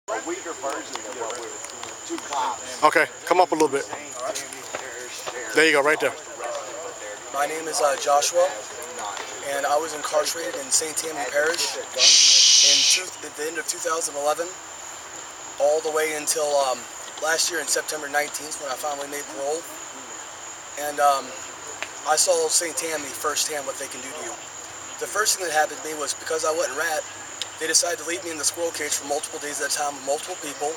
A weaker version of what we're two cops. Okay, come up a little bit. There you go, right there. My name is Joshua, and I was incarcerated in St. Tammany Parish at the end of 2011, all the way until last year in September 19th when I finally made parole. And I saw St. Tammany firsthand what they can do to you. The first thing that happened to me was because I wasn't rat, they decided to leave me in the squirrel cage for multiple days at a time with multiple people.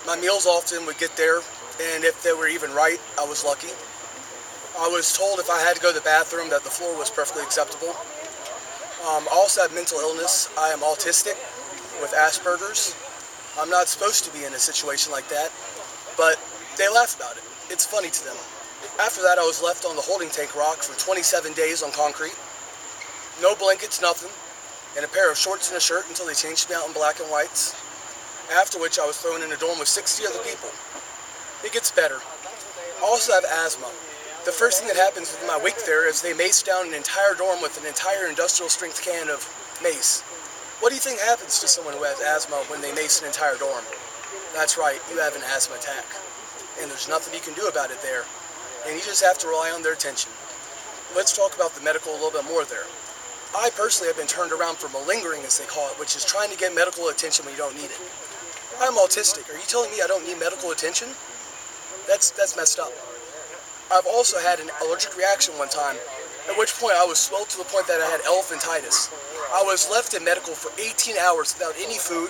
My meals often would get there, and if they were even right, I was lucky. I was told if I had to go to the bathroom that the floor was perfectly acceptable. I also have mental illness. I am autistic with Asperger's. I'm not supposed to be in a situation like that, but they laugh about it. It's funny to them. After that, I was left on the holding tank rock for 27 days on concrete. No blankets, nothing, and a pair of shorts and a shirt until they changed me out in black and whites. After which, I was thrown in a dorm with 60 other people. It gets better. I also have asthma. The first thing that happens with my week there is they mace down an entire dorm with an entire industrial strength can of mace. What do you think happens to someone who has asthma when they mace an entire dorm? That's right, you have an asthma attack. And there's nothing you can do about it there. And you just have to rely on their attention. Let's talk about the medical a little bit more there. I personally have been turned around for malingering, as they call it, which is trying to get medical attention when you don't need it. I'm autistic. Are you telling me I don't need medical attention? That's messed up. I've also had an allergic reaction one time, at which point I was swelled to the point that I had elephantitis. I was left in medical for 18 hours without any food,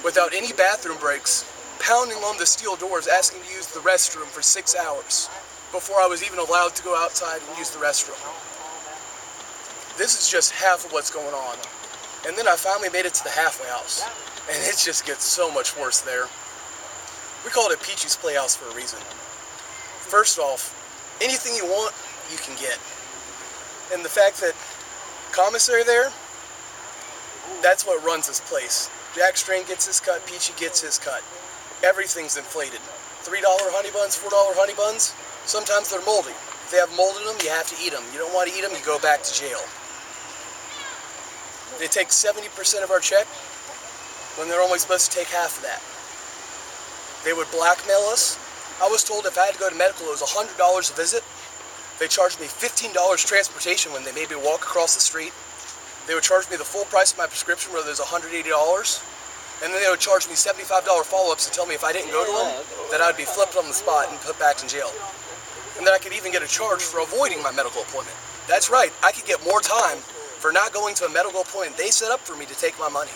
without any bathroom breaks, pounding on the steel doors asking to use the restroom for 6 hours before I was even allowed to go outside and use the restroom. This is just half of what's going on. And then I finally made it to the halfway house, and it just gets so much worse there. We called it Peachy's Playhouse for a reason. First off, anything you want, you can get. And the fact that commissary there, that's what runs this place. Jack Strain gets his cut, Peachy gets his cut. Everything's inflated. $3 honey buns, $4 honey buns, sometimes they're moldy. If they have mold in them, you have to eat them. You don't want to eat them, you go back to jail. They take 70% of our check when they're only supposed to take half of that. They would blackmail us. I was told if I had to go to medical, it was $100 a visit. They charged me $15 transportation when they made me walk across the street. They would charge me the full price of my prescription, whether it was $180. And then they would charge me $75 follow-ups to tell me if I didn't go to them, that I'd be flipped on the spot and put back in jail. And then I could even get a charge for avoiding my medical appointment. That's right, I could get more time for not going to a medical appointment they set up for me to take my money.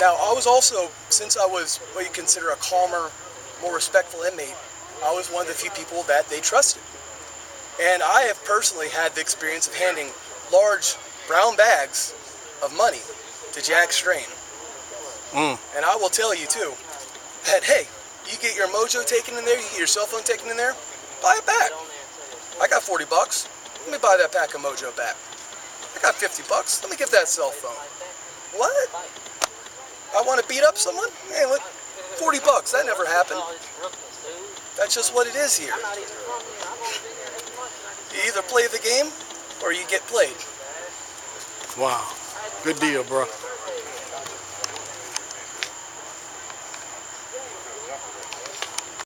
Now, I was also, since I was what you consider a calmer, more respectful inmate, I was one of the few people that they trusted. And I have personally had the experience of handing large brown bags of money to Jack Strain. And I will tell you too, that hey, you get your mojo taken in there, you get your cell phone taken in there, buy it back. I got 40 bucks, let me buy that pack of mojo back. I got 50 bucks, let me get that cell phone. What? I want to beat up someone? Hey, look, 40 bucks, that never happened. That's just what it is here. You either play the game, or you get played. Wow, good deal, bro.